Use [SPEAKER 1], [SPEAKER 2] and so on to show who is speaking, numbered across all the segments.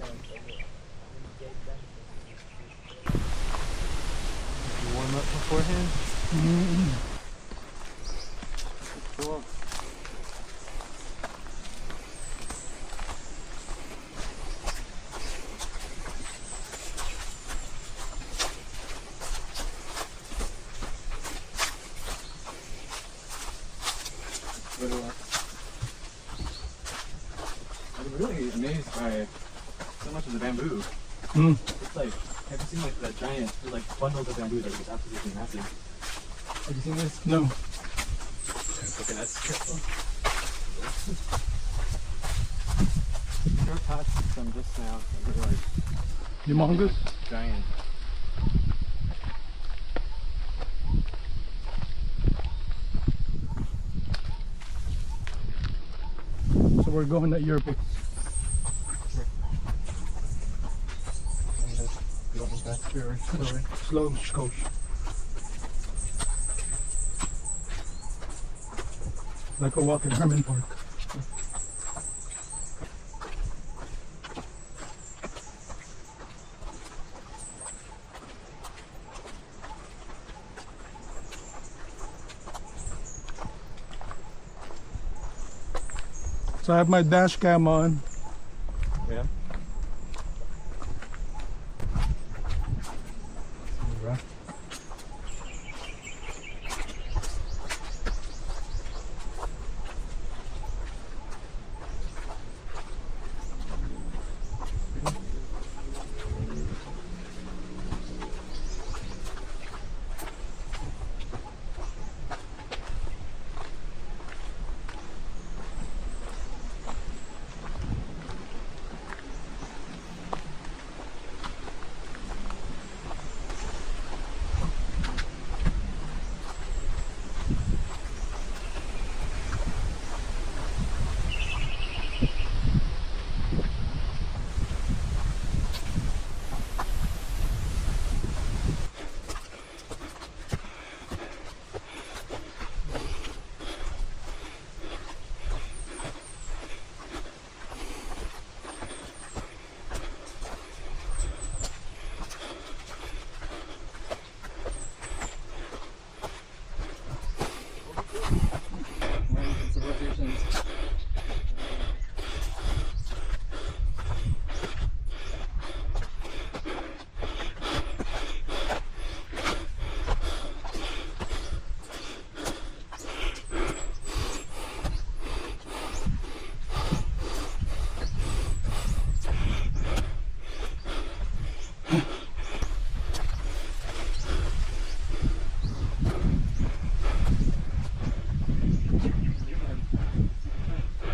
[SPEAKER 1] You warm up beforehand?
[SPEAKER 2] Mm-hmm.
[SPEAKER 1] Cool. I'm really amazed by so much of the bamboo.
[SPEAKER 2] Mm.
[SPEAKER 1] It's like, have you seen like the giant, like bundles of bamboo that are just absolutely massive? Have you seen this?
[SPEAKER 2] No.
[SPEAKER 1] Okay, that's cool. Short touch from just now. They're like
[SPEAKER 2] Humongous.
[SPEAKER 1] giant.
[SPEAKER 2] So we're going at your pace. Slow coach. Like a walk in Herman Park. So I have my dash cam on.
[SPEAKER 1] Yeah.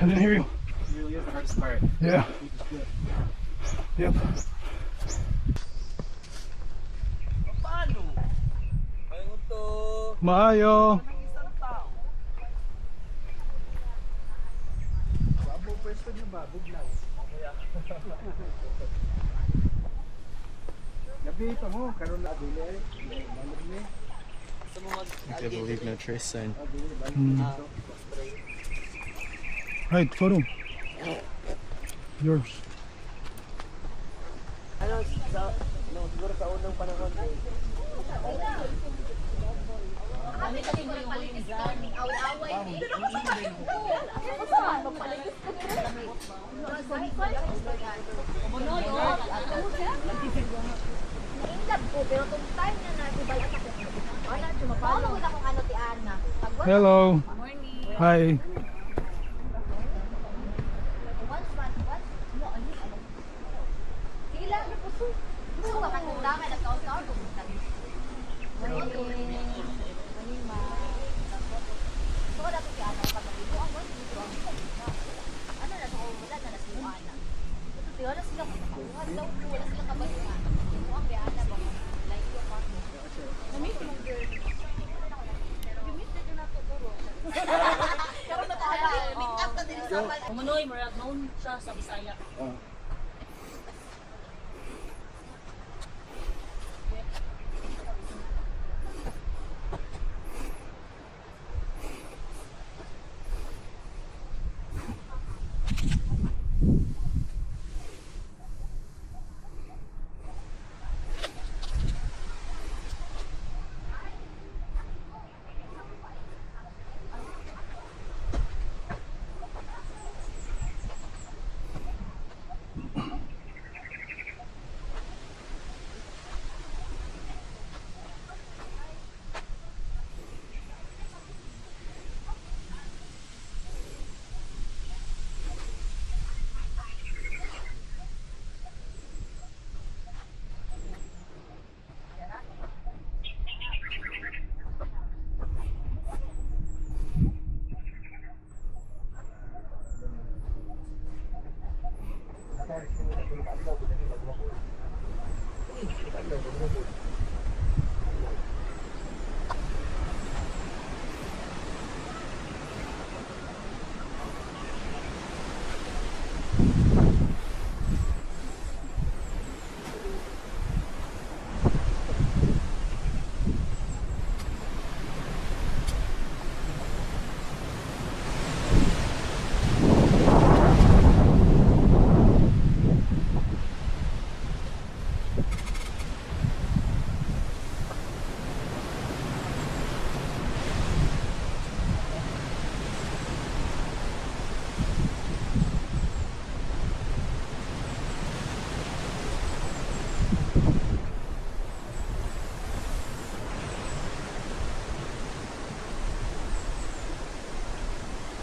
[SPEAKER 2] I didn't hear you.
[SPEAKER 1] It really is the hardest part.
[SPEAKER 2] Yeah. Yep. Maayo.
[SPEAKER 1] I can't believe no trace sign.
[SPEAKER 2] Right, photo. Yours.
[SPEAKER 3] Siguro sa unang panahon
[SPEAKER 4] Kami kasi mo yung dyan. Away-away. Umunod, oh. Nainggab ko, pero itong time na nagibala ka. Wala, sumapalo ko na kung ano ti Ana.
[SPEAKER 2] Hello.
[SPEAKER 4] Morning.
[SPEAKER 2] Hi.
[SPEAKER 4] Sige lang, puso. Gusto ka kang undangan at kaon-kaon kung gusto niyo. Morning. So, dapat si Ana pag-dito ang wala dito ang ano na sa wala na si Ana. Ito si Ana sila kuha daw wala sila kabayan. Mo ang Ana ba like yung partner. Nami mo girl. Gimit na na to duro. Pero na tayo, meet up ta din sa Samal.
[SPEAKER 5] Umunoy, marag noon siya sa Bisaya.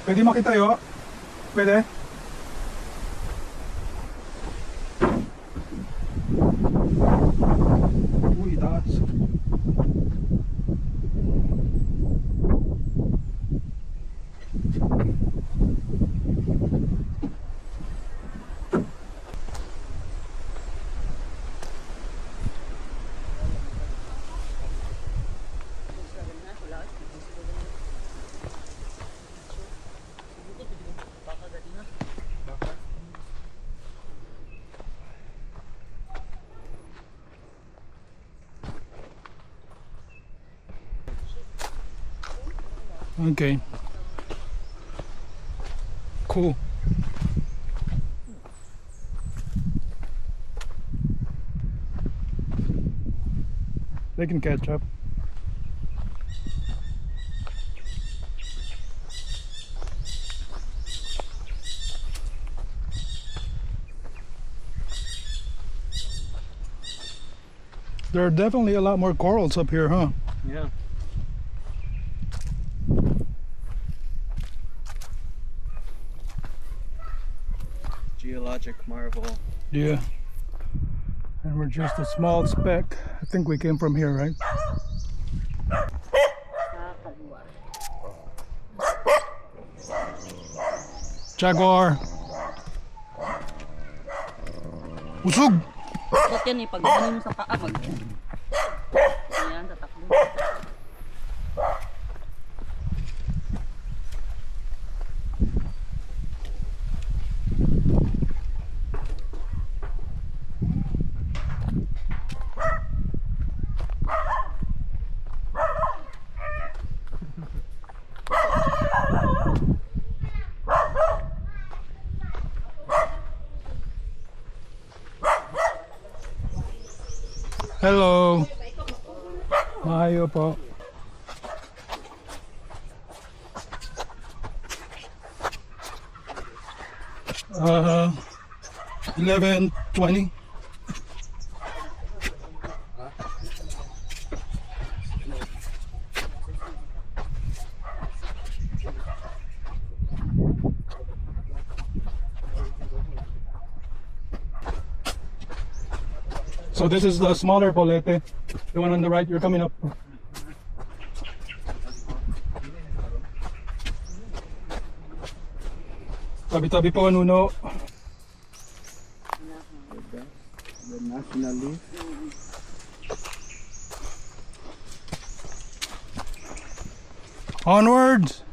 [SPEAKER 2] Pwede makitayo? Pwede? Uy, taas. Okay. Cool. They can catch up. There are definitely a lot more corals up here, huh?
[SPEAKER 3] Yeah. Geologic marvel.
[SPEAKER 2] Yeah. And we're just a small speck. I think we came from here, right? Jaguar. Usog!
[SPEAKER 5] Bakit yan eh, pag ano mo sa paa, ayan, tatakbo.
[SPEAKER 2] Hello. Mahayo po. Uh, 11:20. So this is the smaller polete, the one on the right. You're coming up. Tabi-tabi po, Nuno.
[SPEAKER 3] The nationalist.
[SPEAKER 2] Onwards.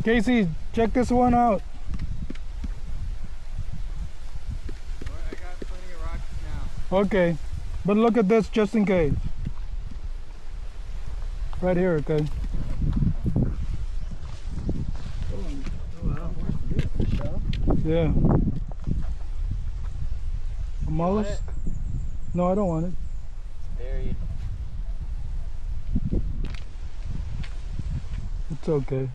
[SPEAKER 2] Casey, check this one out.
[SPEAKER 3] I got plenty of rocks now.
[SPEAKER 2] Okay, but look at this just in case. Right here, okay.
[SPEAKER 3] Oh wow, where's the shell?
[SPEAKER 2] Yeah. A mollusk? No, I don't want it.
[SPEAKER 3] Buried.
[SPEAKER 2] It's okay.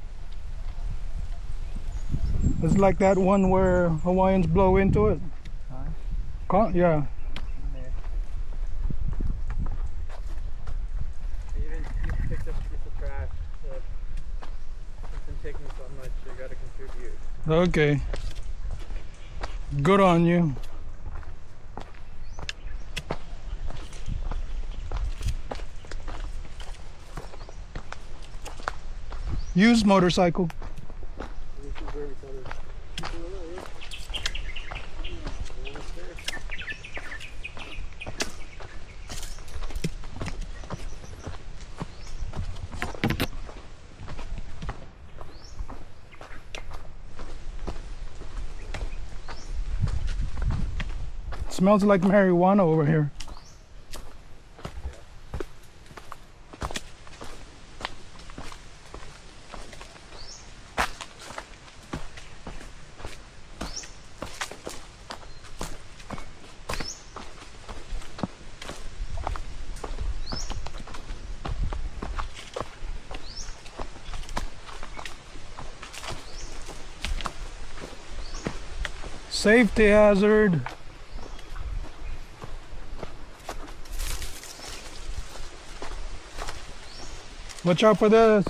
[SPEAKER 2] It's like that one where Hawaiians blow into it. Yeah.
[SPEAKER 3] There. I even picked up a piece of trash. So it's been taking so much, I gotta contribute.
[SPEAKER 2] Okay. Good on you. Used motorcycle.
[SPEAKER 3] This is where we saw this.
[SPEAKER 2] Smells like marijuana over here. Safety hazard. Watch out for this.